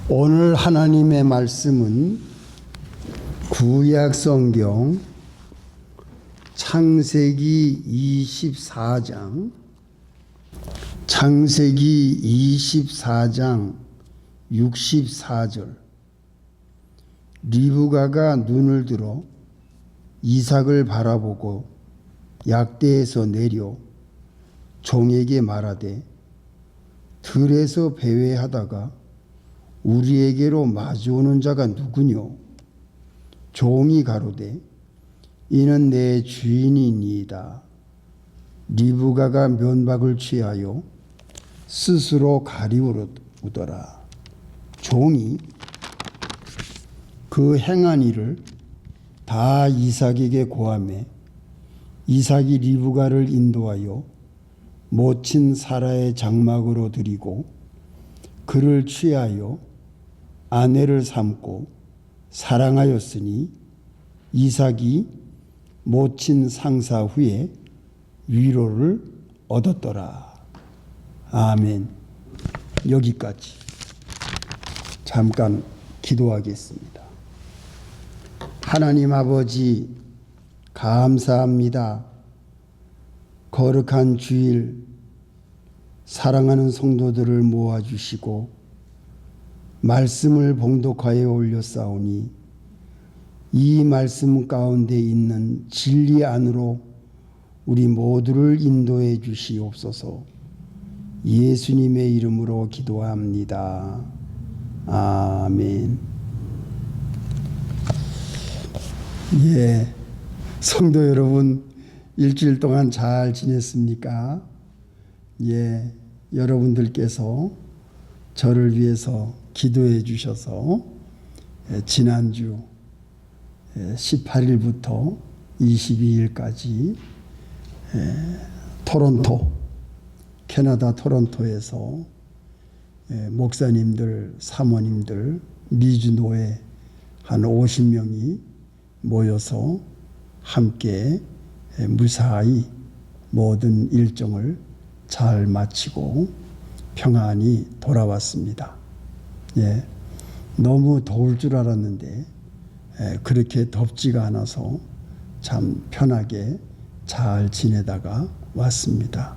오늘 하나님의 말씀은 구약 성경 창세기 24장 64장 64절. 리브가가 눈을 들어 이삭을 바라보고 약대에서 내려 종에게 말하되, 들에서 배회하다가 우리에게로 마주오는 자가 누구뇨? 종이 가로되, 이는 내 주인이니이다. 리브가가 면박을 취하여 스스로 가리우더라. 종이 그 행한 일을 다 이삭에게 고하매 이삭이 리브가를 인도하여 모친 사라의 장막으로 들이고 그를 취하여 아내를 삼고 사랑하였으니 이삭이 모친 상사 후에 위로를 얻었더라. 아멘. 여기까지. 잠깐 기도하겠습니다. 하나님 아버지, 감사합니다. 거룩한 주일 사랑하는 성도들을 모아주시고 말씀을 봉독하여 올렸사오니 이 말씀 가운데 있는 진리 안으로 우리 모두를 인도해 주시옵소서. 예수님의 이름으로 기도합니다. 아멘. 예, 성도 여러분, 일주일 동안 잘 지냈습니까? 예, 여러분들께서 저를 위해서 기도해 주셔서 지난주 18일부터 22일까지 토론토, 캐나다 토론토에서 목사님들, 사모님들, 미주노회 한 50명이 모여서 함께 무사히 모든 일정을 잘 마치고 평안히 돌아왔습니다. 예, 너무 더울 줄 알았는데 그렇게 덥지가 않아서 참 편하게 잘 지내다가 왔습니다.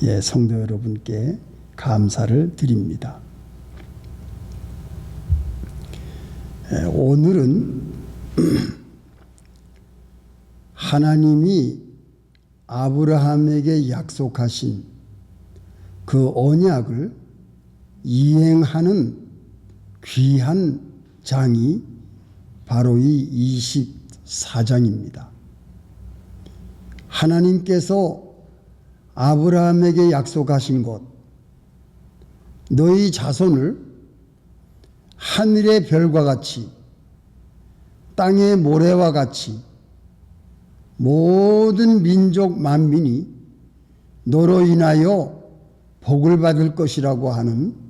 예, 성도 여러분께 감사를 드립니다. 오늘은 하나님이 아브라함에게 약속하신 그 언약을 이행하는 귀한 장이 바로 이 24장입니다. 하나님께서 아브라함에게 약속하신 것, 너희 자손을 하늘의 별과 같이 땅의 모래와 같이 모든 민족 만민이 너로 인하여 복을 받을 것이라고 하는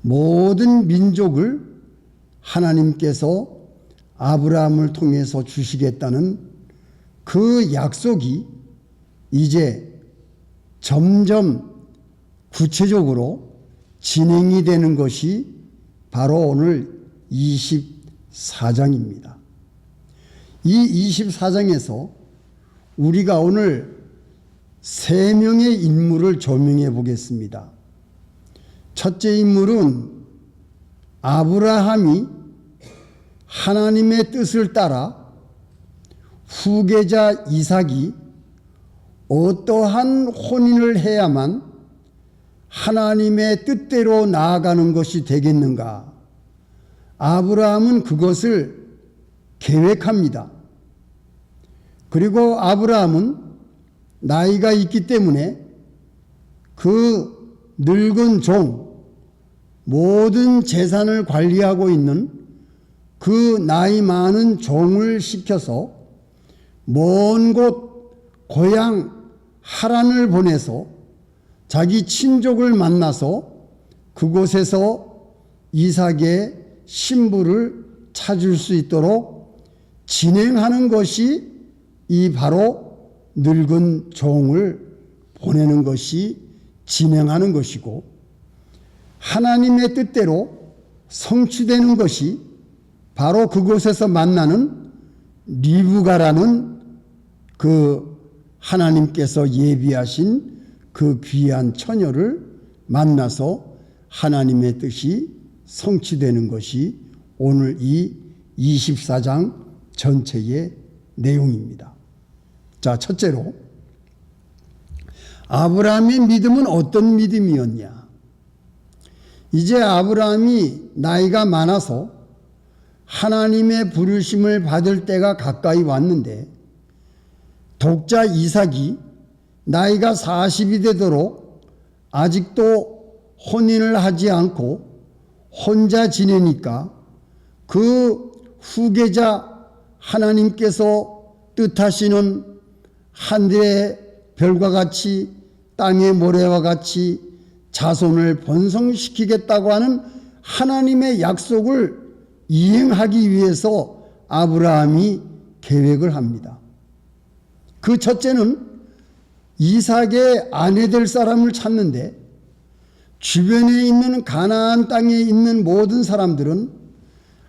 모든 민족을 하나님께서 아브라함을 통해서 주시겠다는 그 약속이 이제 점점 구체적으로 진행이 되는 것이 바로 오늘 24장입니다. 이 24장에서 우리가 오늘 3명의 인물을 조명해 보겠습니다. 첫째 인물은 아브라함이 하나님의 뜻을 따라 후계자 이삭이 어떠한 혼인을 해야만 하나님의 뜻대로 나아가는 것이 되겠는가? 아브라함은 그것을 계획합니다. 그리고 아브라함은 나이가 있기 때문에 그 늙은 종, 모든 재산을 관리하고 있는 그 나이 많은 종을 시켜서 먼 곳 고향 하란을 보내서 자기 친족을 만나서 그곳에서 이삭의 신부를 찾을 수 있도록 진행하는 것이 이 바로 늙은 종을 보내는 것이 진행하는 것이고, 하나님의 뜻대로 성취되는 것이 바로 그곳에서 만나는 리브가라는 그 하나님께서 예비하신 그 귀한 처녀를 만나서 하나님의 뜻이 성취되는 것이 오늘 이 24장 전체의 내용입니다. 자, 첫째로 아브라함의 믿음은 어떤 믿음이었냐? 이제 아브라함이 나이가 많아서 하나님의 부르심을 받을 때가 가까이 왔는데 독자 이삭이 나이가 40이 되도록 아직도 혼인을 하지 않고 혼자 지내니까 그 후계자 하나님께서 뜻하시는 하늘의 별과 같이 땅의 모래와 같이 자손을 번성시키겠다고 하는 하나님의 약속을 이행하기 위해서 아브라함이 계획을 합니다. 그 첫째는 이삭의 아내 될 사람을 찾는데 주변에 있는 가나안 땅에 있는 모든 사람들은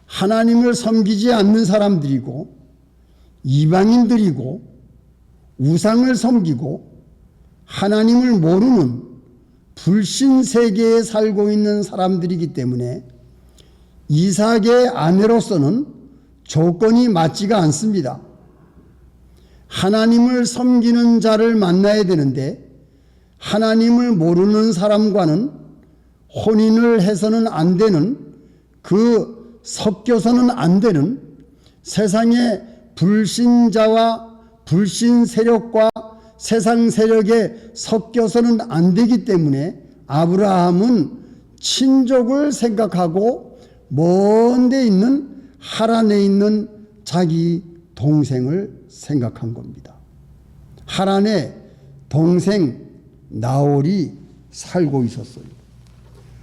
하나님을 섬기지 않는 사람들이고 이방인들이고 우상을 섬기고 하나님을 모르는 불신 세계에 살고 있는 사람들이기 때문에 이삭의 아내로서는 조건이 맞지가 않습니다. 하나님을 섬기는 자를 만나야 되는데 하나님을 모르는 사람과는 혼인을 해서는 안 되는, 그 섞여서는 안 되는 세상의 불신자와 불신 세력과 세상 세력에 섞여서는 안 되기 때문에 아브라함은 친족을 생각하고 먼 데 있는 하란에 있는 자기 동생을 생각한 겁니다. 하란에 동생 나홀이 살고 있었어요.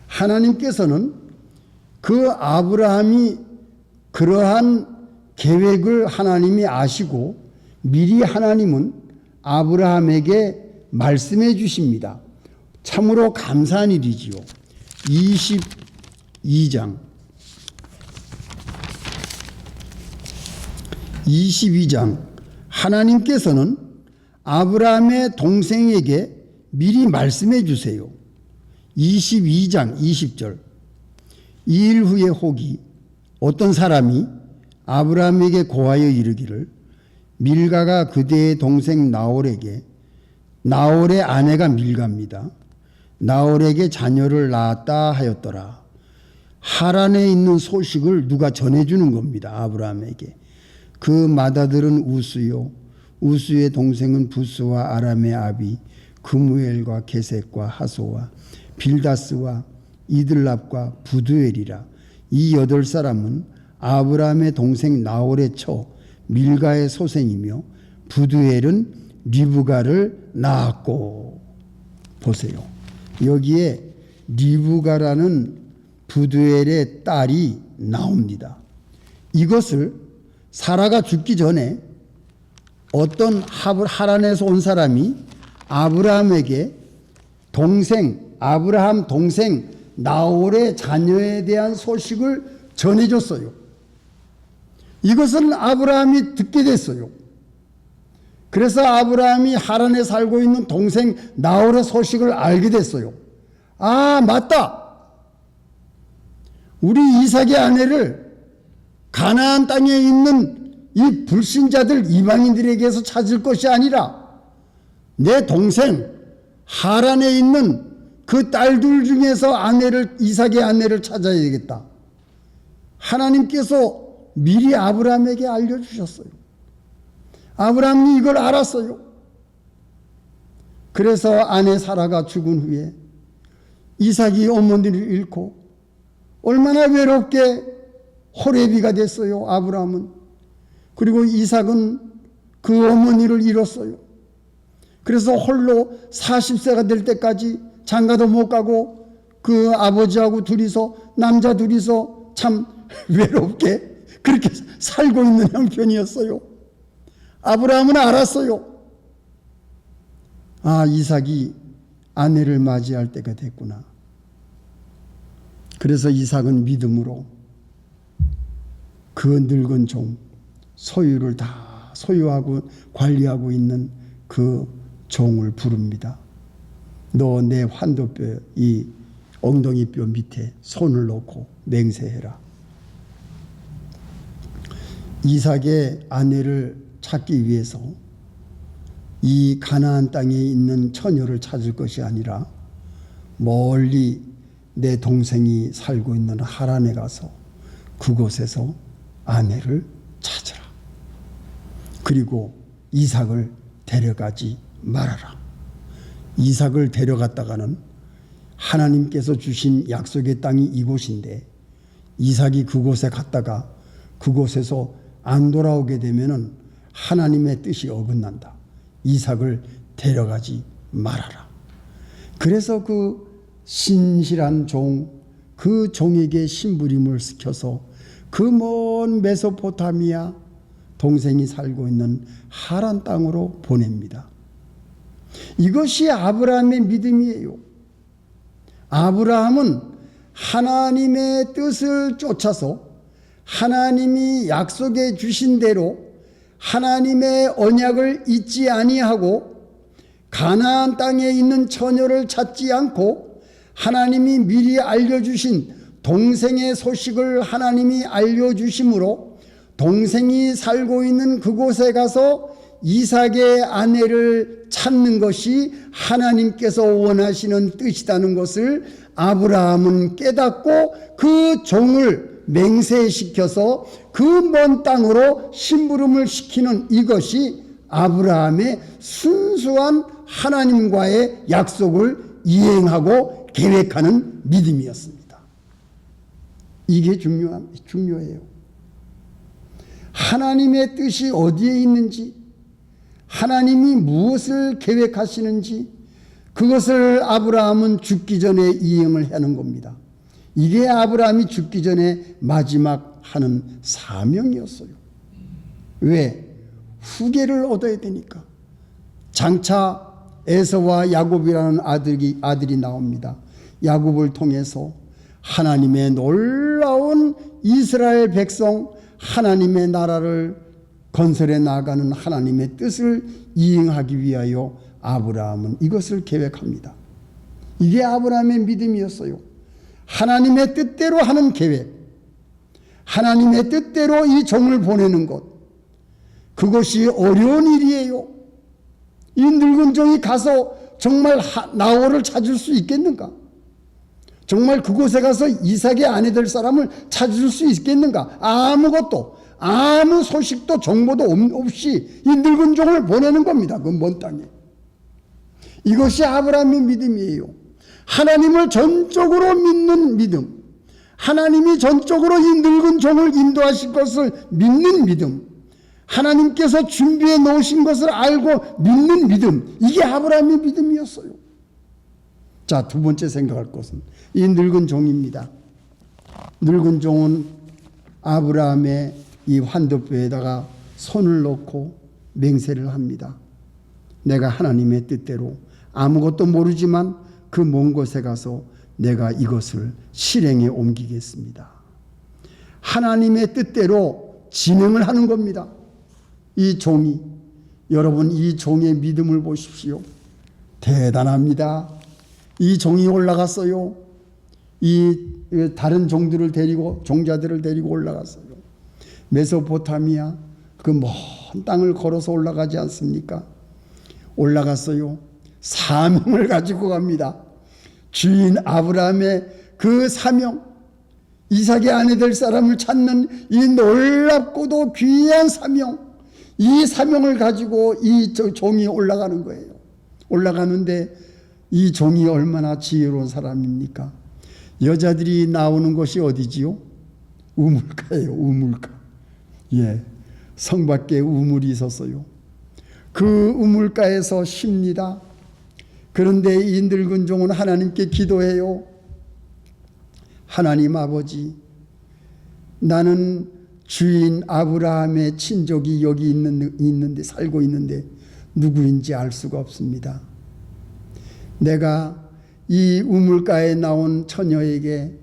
하나님께서는 그 아브라함이 그러한 계획을 하나님이 아시고 미리 하나님은 아브라함에게 말씀해 주십니다. 참으로 감사한 일이지요. 22장 하나님께서는 아브라함의 동생에게 미리 말씀해 주세요. 22장 20절 이 일 후에 혹이 어떤 사람이 아브라함에게 고하여 이르기를 밀가가 그대의 동생 나홀에게, 나홀의 아내가 밀가입니다, 나홀에게 자녀를 낳았다 하였더라. 하란에 있는 소식을 누가 전해주는 겁니다. 아브라함에게. 그 맏아들은 우스요, 우스의 동생은 부스와 아람의 아비, 그무엘과 게셋과 하소와 빌다스와 이들랍과 부두엘이라. 이 8사람은 아브라함의 동생 나홀의 처 밀가의 소생이며 부두엘은 리브가를 낳았고. 보세요. 여기에 리브가라는 부두엘의 딸이 나옵니다. 이것을 사라가 죽기 전에 어떤 하란에서 온 사람이 아브라함에게 아브라함 동생 나홀의 자녀에 대한 소식을 전해줬어요. 이것은 아브라함이 듣게 됐어요. 그래서 아브라함이 하란에 살고 있는 동생 나홀의 소식을 알게 됐어요. 아, 맞다. 우리 이삭의 아내를 가나안 땅에 있는 이 불신자들 이방인들에게서 찾을 것이 아니라 내 동생 하란에 있는 그 딸들 중에서 이삭의 아내를 찾아야 되겠다. 하나님께서 미리 아브라함에게 알려주셨어요. 아브라함이 이걸 알았어요. 그래서 아내 사라가 죽은 후에 이삭이 어머니를 잃고 얼마나 외롭게 호레비가 됐어요. 아브라함은. 그리고 이삭은 그 어머니를 잃었어요. 그래서 홀로 40세가 될 때까지 장가도 못 가고 그 아버지하고 남자 둘이서 참 외롭게 그렇게 살고 있는 형편이었어요. 아브라함은 알았어요. 아, 이삭이 아내를 맞이할 때가 됐구나. 그래서 이삭은 믿음으로 그 늙은 종, 소유를 다 소유하고 관리하고 있는 그 종을 부릅니다. 너 내 환도뼈 이 엉덩이뼈 밑에 손을 놓고 맹세해라. 이삭의 아내를 찾기 위해서 이 가나안 땅에 있는 처녀를 찾을 것이 아니라 멀리 내 동생이 살고 있는 하란에 가서 그곳에서 아내를 찾으라. 그리고 이삭을 데려가지 말아라. 이삭을 데려갔다가는 하나님께서 주신 약속의 땅이 이곳인데 이삭이 그곳에 갔다가 그곳에서 안 돌아오게 되면은 하나님의 뜻이 어긋난다. 이삭을 데려가지 말아라. 그래서 그 신실한 종, 그 종에게 심부름을 시켜서 그 먼 메소포타미아 동생이 살고 있는 하란 땅으로 보냅니다. 이것이 아브라함의 믿음이에요. 아브라함은 하나님의 뜻을 쫓아서 하나님이 약속해 주신 대로 하나님의 언약을 잊지 아니하고 가나안 땅에 있는 처녀를 찾지 않고 하나님이 미리 알려주신 동생의 소식을 하나님이 알려주심으로 동생이 살고 있는 그곳에 가서 이삭의 아내를 찾는 것이 하나님께서 원하시는 뜻이라는 것을 아브라함은 깨닫고 그 종을 맹세시켜서 그 먼 땅으로 심부름을 시키는 이것이 아브라함의 순수한 하나님과의 약속을 이행하고 계획하는 믿음이었습니다. 이게 중요해요. 하나님의 뜻이 어디에 있는지, 하나님이 무엇을 계획하시는지 그것을 아브라함은 죽기 전에 이행을 하는 겁니다. 이게 아브라함이 죽기 전에 마지막 하는 사명이었어요. 왜? 후계를 얻어야 되니까. 장차 에서와 야곱이라는 아들이 나옵니다. 야곱을 통해서 하나님의 놀라운 이스라엘 백성, 하나님의 나라를 건설해 나가는 하나님의 뜻을 이행하기 위하여 아브라함은 이것을 계획합니다. 이게 아브라함의 믿음이었어요. 하나님의 뜻대로 하는 계획, 하나님의 뜻대로 이 종을 보내는 것, 그것이 어려운 일이에요. 이 늙은 종이 가서 정말 나홀을 찾을 수 있겠는가? 정말 그곳에 가서 이삭의 아내 될 사람을 찾을 수 있겠는가? 아무것도, 아무 소식도 정보도 없이 이 늙은 종을 보내는 겁니다. 그 먼 땅에. 이것이 아브라함의 믿음이에요. 하나님을 전적으로 믿는 믿음, 하나님이 전적으로 이 늙은 종을 인도하실 것을 믿는 믿음, 하나님께서 준비해 놓으신 것을 알고 믿는 믿음, 이게 아브라함의 믿음이었어요. 자, 두 번째 생각할 것은 이 늙은 종입니다. 늙은 종은 아브라함의 이 환도뼈에다가 손을 놓고 맹세를 합니다. 내가 하나님의 뜻대로 아무것도 모르지만 그 먼 곳에 가서 내가 이것을 실행에 옮기겠습니다. 하나님의 뜻대로 진행을 하는 겁니다. 이 종이, 여러분 이 종의 믿음을 보십시오. 대단합니다. 이 종이 올라갔어요. 이 다른 종들을 데리고, 종자들을 데리고 올라갔어요. 메소포타미아 그 먼 땅을 걸어서 올라가지 않습니까? 올라갔어요. 사명을 가지고 갑니다. 주인 아브라함의 그 사명, 이삭의 아내 될 사람을 찾는 이 놀랍고도 귀한 사명, 이 사명을 가지고 이 종이 올라가는 거예요. 올라가는데 이 종이 얼마나 지혜로운 사람입니까? 여자들이 나오는 곳이 어디지요? 우물가예요. 우물가. 예, 성 밖에 우물이 있었어요. 그 우물가에서 쉽니다. 그런데 이 늙은 종은 하나님께 기도해요. 하나님 아버지, 나는 주인 아브라함의 친족이 여기 있는데 살고 있는데 누구인지 알 수가 없습니다. 내가 이 우물가에 나온 처녀에게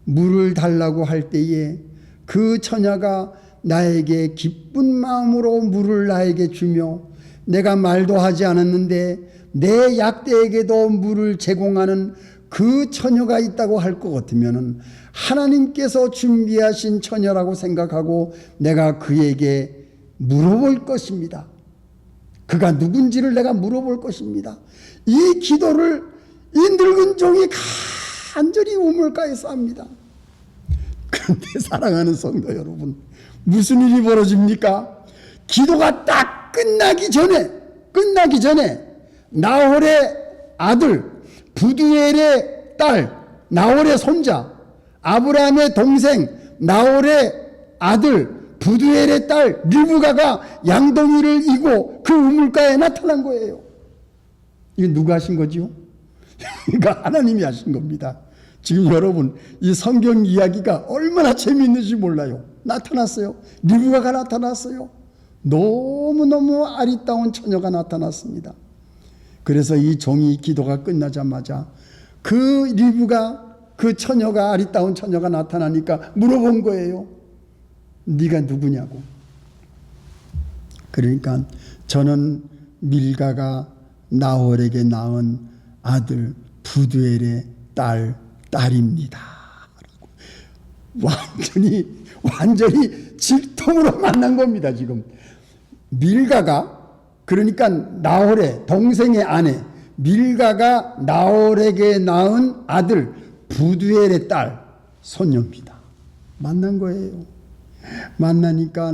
물을 달라고 할 때에 그 처녀가 나에게 기쁜 마음으로 물을 나에게 주며 내가 말도 하지 않았는데 내 약대에게도 물을 제공하는 그 처녀가 있다고 할 것 같으면 하나님께서 준비하신 처녀라고 생각하고 내가 그에게 물어볼 것입니다. 그가 누군지를 내가 물어볼 것입니다. 이 기도를 이 늙은 종이 간절히 우물가에서 합니다. 그런데 사랑하는 성도 여러분, 무슨 일이 벌어집니까? 기도가 딱 끝나기 전에 나홀의 아들 부두엘의 딸 나홀의 손자 아브라함의 동생 나홀의 아들 부두엘의 딸 리브가가 양동이를 이고 그 우물가에 나타난 거예요. 이거 누가 하신 거지요? 이거 하나님이 하신 겁니다. 지금 여러분 이 성경 이야기가 얼마나 재미있는지 몰라요. 나타났어요. 리브가가 나타났어요. 너무너무 아리따운 처녀가 나타났습니다. 그래서 이 종이 기도가 끝나자마자 그 리브가 그 처녀가 아리따운 처녀가 나타나니까 물어본 거예요. 네가 누구냐고. 그러니까 저는 밀가가 나홀에게 낳은 아들 부두엘의 딸입니다. 완전히 질통으로 만난 겁니다. 지금 밀가가 그러니까 나홀의 동생의 아내 밀가가 나홀에게 낳은 아들 부두엘의 딸 손녀입니다. 만난 거예요. 만나니까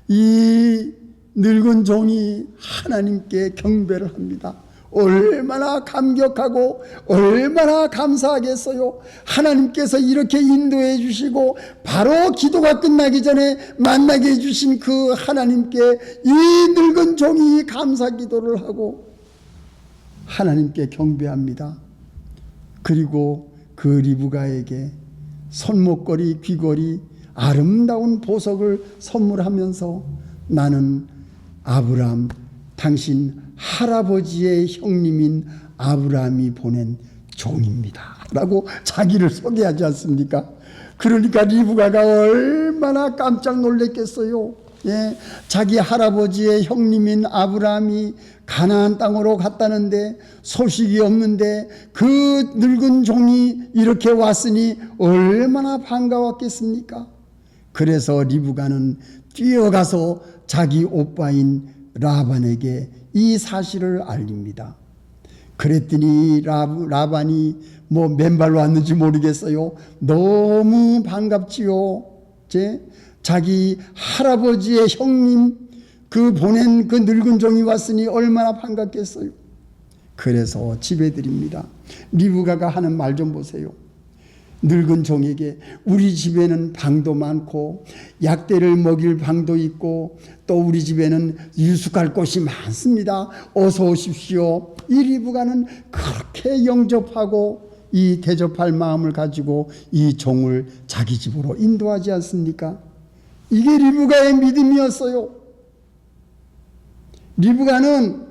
이 늙은 종이 하나님께 경배를 합니다. 얼마나 감격하고 얼마나 감사하겠어요. 하나님께서 이렇게 인도해 주시고 바로 기도가 끝나기 전에 만나게 해주신 그 하나님께 이 늙은 종이 감사 기도를 하고 하나님께 경배합니다. 그리고 그 리브가에게 손목걸이, 귀걸이, 아름다운 보석을 선물하면서 나는 아브라함, 당신 할아버지의 형님인 아브라함이 보낸 종입니다 라고 자기를 소개하지 않습니까? 그러니까 리브가가 얼마나 깜짝 놀랐겠어요. 예, 자기 할아버지의 형님인 아브라함이 가나안 땅으로 갔다는데 소식이 없는데 그 늙은 종이 이렇게 왔으니 얼마나 반가웠겠습니까? 그래서 리브가는 뛰어가서 자기 오빠인 라반에게 이 사실을 알립니다. 그랬더니 라반이 뭐 맨발로 왔는지 모르겠어요. 너무 반갑지요. 자기 할아버지의 형님 그 보낸 그 늙은 종이 왔으니 얼마나 반갑겠어요. 그래서 집에 드립니다. 리브가가 하는 말 좀 보세요. 늙은 종에게 우리 집에는 방도 많고 약대를 먹일 방도 있고 또 우리 집에는 유숙할 곳이 많습니다. 어서 오십시오. 이 리브가는 그렇게 영접하고 이 대접할 마음을 가지고 이 종을 자기 집으로 인도하지 않습니까? 이게 리브가의 믿음이었어요. 리브가는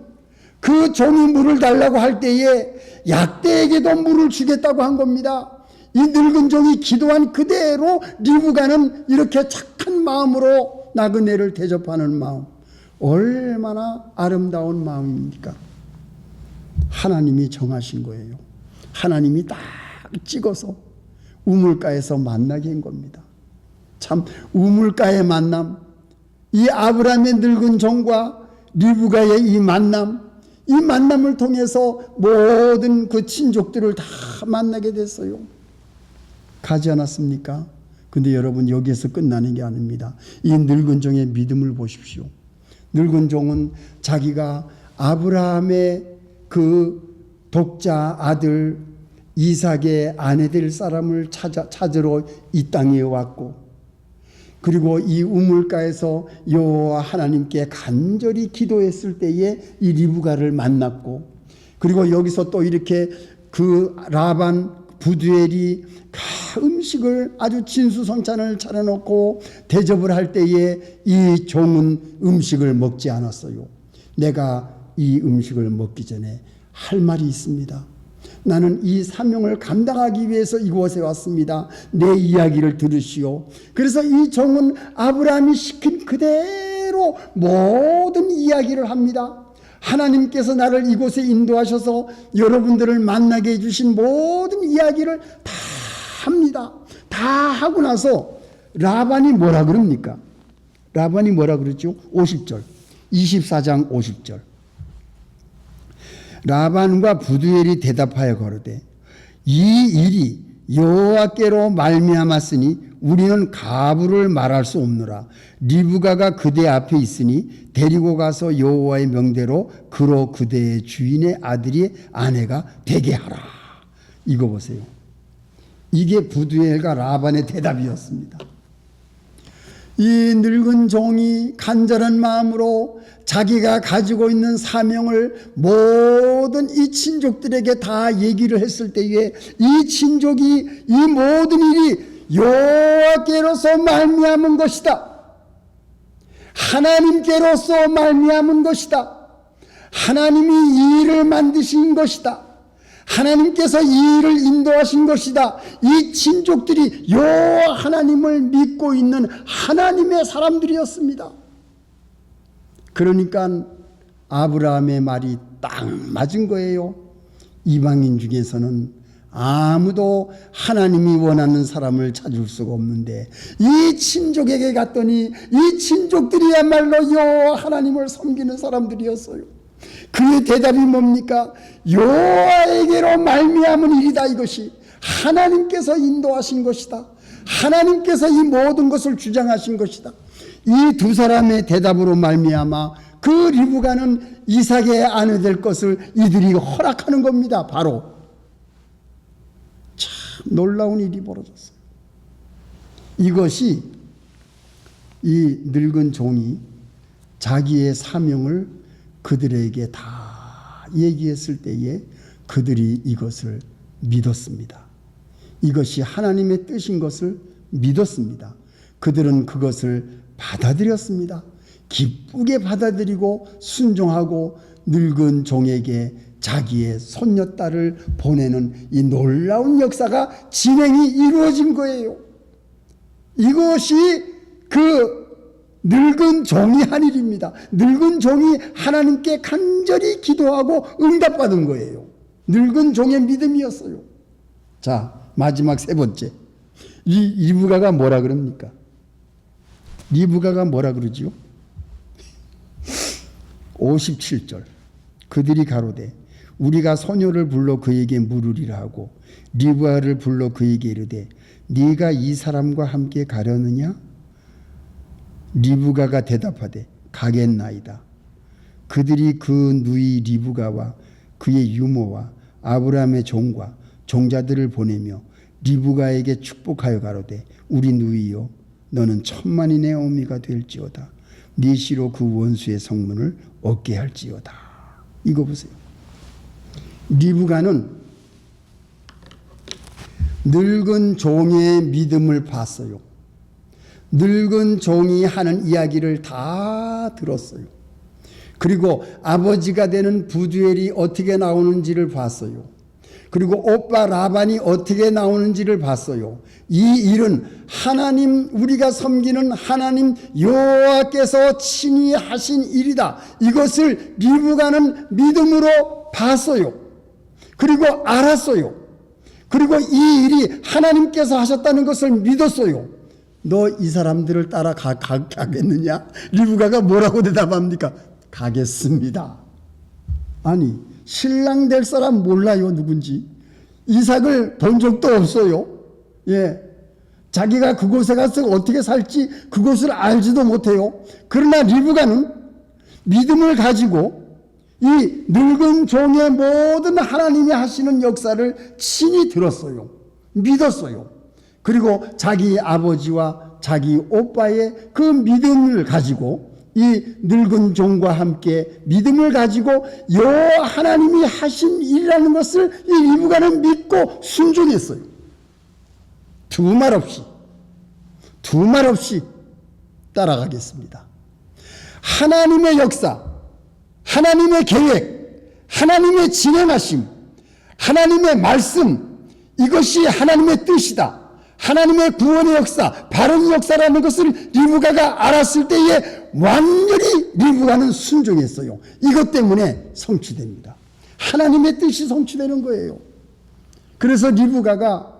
그 종이 물을 달라고 할 때에 약대에게도 물을 주겠다고 한 겁니다. 이 늙은 종이 기도한 그대로 리브가는 이렇게 착한 마음으로 나그네를 대접하는 마음, 얼마나 아름다운 마음입니까? 하나님이 정하신 거예요. 하나님이 딱 찍어서 우물가에서 만나게 한 겁니다. 참 우물가의 만남, 이 아브라함의 늙은 종과 리브가의 이 만남을 통해서 모든 그 친족들을 다 만나게 됐어요. 가지 않았습니까? 근데 여러분 여기에서 끝나는 게 아닙니다. 이 늙은 종의 믿음을 보십시오. 늙은 종은 자기가 아브라함의 그 독자 아들 이삭의 아내 될 사람을 찾으러 이 땅에 왔고, 그리고 이 우물가에서 여호와 하나님께 간절히 기도했을 때에 이 리브가를 만났고, 그리고 여기서 또 이렇게 그 라반 부두엘이 음식을 아주 진수성찬을 차려놓고 대접을 할 때에 이 종은 음식을 먹지 않았어요. 내가 이 음식을 먹기 전에 할 말이 있습니다. 나는 이 사명을 감당하기 위해서 이곳에 왔습니다. 내 이야기를 들으시오. 그래서 이 종은 아브라함이 시킨 그대로 모든 이야기를 합니다. 하나님께서 나를 이곳에 인도하셔서 여러분들을 만나게 해주신 모든 이야기를 다 합니다. 다 하고 나서 라반이 뭐라 그럽니까? 라반이 뭐라 그러죠? 50절. 24장 50절. 라반과 부두엘이 대답하여 거르되 이 일이 여호와께로 말미암았으니 우리는 가부를 말할 수 없노라. 리브가가 그대 앞에 있으니 데리고 가서 여호와의 명대로 그로 그대의 주인의 아들이 아내가 되게 하라. 이거 보세요. 이게 부두엘과 라반의 대답이었습니다. 이 늙은 종이 간절한 마음으로 자기가 가지고 있는 사명을 모든 이 친족들에게 다 얘기를 했을 때에 이 친족이 이 모든 일이 여호와께로서 말미암은 것이다. 하나님께로서 말미암은 것이다. 하나님이 이 일을 만드신 것이다. 하나님께서 이 일을 인도하신 것이다. 이 친족들이 여호와 하나님을 믿고 있는 하나님의 사람들이었습니다. 그러니까 아브라함의 말이 딱 맞은 거예요. 이방인 중에서는 아무도 하나님이 원하는 사람을 찾을 수가 없는데 이 친족에게 갔더니 이 친족들이야말로 여호와 하나님을 섬기는 사람들이었어요. 그의 대답이 뭡니까? 여호와에게로 말미암은 일이다. 이것이 하나님께서 인도하신 것이다. 하나님께서 이 모든 것을 주장하신 것이다. 이 두 사람의 대답으로 말미암아 그 리브가는 이삭의 아내 될 것을 이들이 허락하는 겁니다. 바로 참 놀라운 일이 벌어졌어요. 이것이 이 늙은 종이 자기의 사명을 그들에게 다 얘기했을 때에 그들이 이것을 믿었습니다. 이것이 하나님의 뜻인 것을 믿었습니다. 그들은 그것을 받아들였습니다. 기쁘게 받아들이고 순종하고 늙은 종에게 자기의 손녀딸을 보내는 이 놀라운 역사가 진행이 이루어진 거예요. 이것이 그 늙은 종이 한 일입니다. 늙은 종이 하나님께 간절히 기도하고 응답받은 거예요. 늙은 종의 믿음이었어요. 자, 마지막 세 번째. 리브가가 뭐라 그럽니까? 리브가가 뭐라 그러지요? 57절. 그들이 가로되 우리가 소녀를 불러 그에게 물으리라 하고 리브가를 불러 그에게 이르되 네가 이 사람과 함께 가려느냐? 리브가가 대답하되 가겠나이다. 그들이 그 누이 리브가와 그의 유모와 아브라함의 종과 종자들을 보내며 리브가에게 축복하여 가로되 우리 누이여 너는 천만인의 어미가 될지어다. 네 시로 그 원수의 성문을 얻게 할지어다. 이거 보세요. 리브가는 늙은 종의 믿음을 봤어요. 늙은 종이 하는 이야기를 다 들었어요. 그리고 아버지가 되는 부두엘이 어떻게 나오는지를 봤어요. 그리고 오빠 라반이 어떻게 나오는지를 봤어요. 이 일은 하나님, 우리가 섬기는 하나님 여호와께서 친히 하신 일이다. 이것을 리브가는 믿음으로 봤어요. 그리고 알았어요. 그리고 이 일이 하나님께서 하셨다는 것을 믿었어요. 너 이 사람들을 따라 가겠느냐? 리브가가 뭐라고 대답합니까? 가겠습니다. 아니, 신랑 될 사람 몰라요, 누군지. 이삭을 본 적도 없어요. 예. 자기가 그곳에 가서 어떻게 살지 그것을 알지도 못해요. 그러나 리브가는 믿음을 가지고 이 늙은 종의 모든 하나님이 하시는 역사를 친히 들었어요. 믿었어요. 그리고 자기 아버지와 자기 오빠의 그 믿음을 가지고 이 늙은 종과 함께 믿음을 가지고 여호와 하나님이 하신 일이라는 것을 이 리브가는 믿고 순종했어요. 두 말 없이 따라가겠습니다. 하나님의 역사, 하나님의 계획, 하나님의 진행하심, 하나님의 말씀, 이것이 하나님의 뜻이다. 하나님의 구원의 역사, 바른 역사라는 것을 리브가가 알았을 때에 완전히 리브가는 순종했어요. 이것 때문에 성취됩니다. 하나님의 뜻이 성취되는 거예요. 그래서 리브가가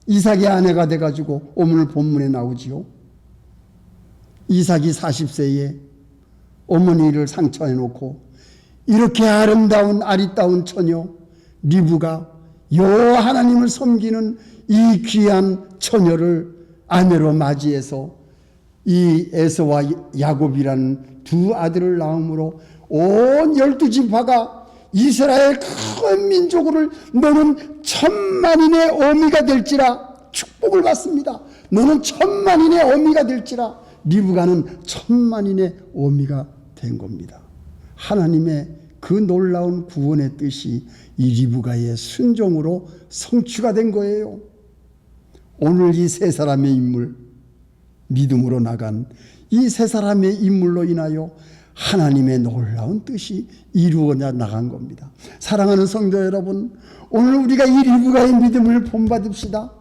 이삭의 아내가 돼가지고 오늘 본문에 나오지요. 이삭이 40세에 어머니를 상처해놓고 이렇게 아름다운 아리따운 처녀 리브가 여호와 하나님을 섬기는 이 귀한 처녀를 아내로 맞이해서 이 에서와 야곱이라는 두 아들을 낳음으로 온 12지파가 이스라엘 큰 민족을 너는 천만인의 어미가 될지라 축복을 받습니다. 너는 천만인의 어미가 될지라. 리브가는 천만인의 어미가 된 겁니다. 하나님의 그 놀라운 구원의 뜻이 이 리브가의 순종으로 성취가 된 거예요. 오늘 이 세 사람의 인물, 믿음으로 나간 이 세 사람의 인물로 인하여 하나님의 놀라운 뜻이 이루어져 나간 겁니다. 사랑하는 성도 여러분, 오늘 우리가 이 리브가의 믿음을 본받읍시다.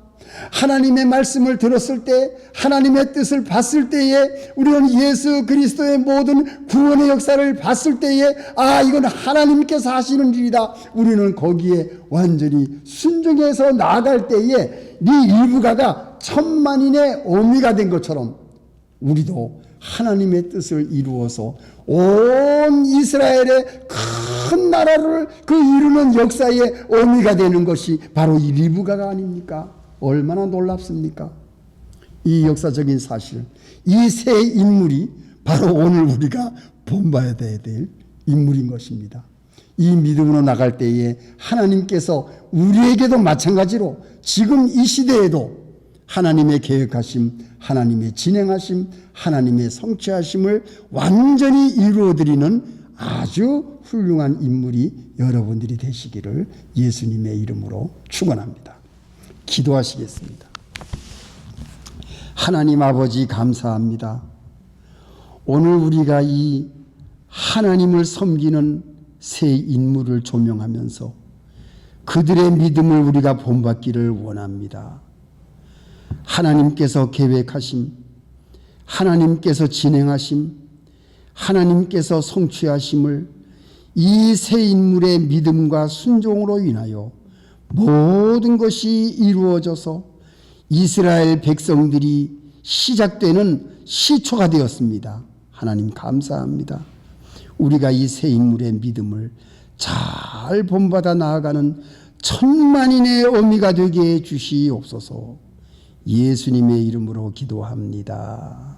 하나님의 말씀을 들었을 때, 하나님의 뜻을 봤을 때에, 우리는 예수 그리스도의 모든 구원의 역사를 봤을 때에 이건 하나님께서 하시는 일이다. 우리는 거기에 완전히 순종해서 나아갈 때에 이 리브가가 천만인의 어미가 된 것처럼 우리도 하나님의 뜻을 이루어서 온 이스라엘의 큰 나라를 그 이루는 역사의 어미가 되는 것이 바로 이 리브가가 아닙니까? 얼마나 놀랍습니까? 이 역사적인 사실, 이 세 인물이 바로 오늘 우리가 본봐야 될 인물인 것입니다. 이 믿음으로 나갈 때에 하나님께서 우리에게도 마찬가지로 지금 이 시대에도 하나님의 계획하심, 하나님의 진행하심, 하나님의 성취하심을 완전히 이루어드리는 아주 훌륭한 인물이 여러분들이 되시기를 예수님의 이름으로 축원합니다. 기도하시겠습니다. 하나님 아버지 감사합니다. 오늘 우리가 이 하나님을 섬기는 세 인물을 조명하면서 그들의 믿음을 우리가 본받기를 원합니다. 하나님께서 계획하심, 하나님께서 진행하심, 하나님께서 성취하심을 이 세 인물의 믿음과 순종으로 인하여 모든 것이 이루어져서 이스라엘 백성들이 시작되는 시초가 되었습니다. 하나님 감사합니다. 우리가 이 세 인물의 믿음을 잘 본받아 나아가는 천만인의 어미가 되게 해 주시옵소서. 예수님의 이름으로 기도합니다.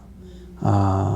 아멘.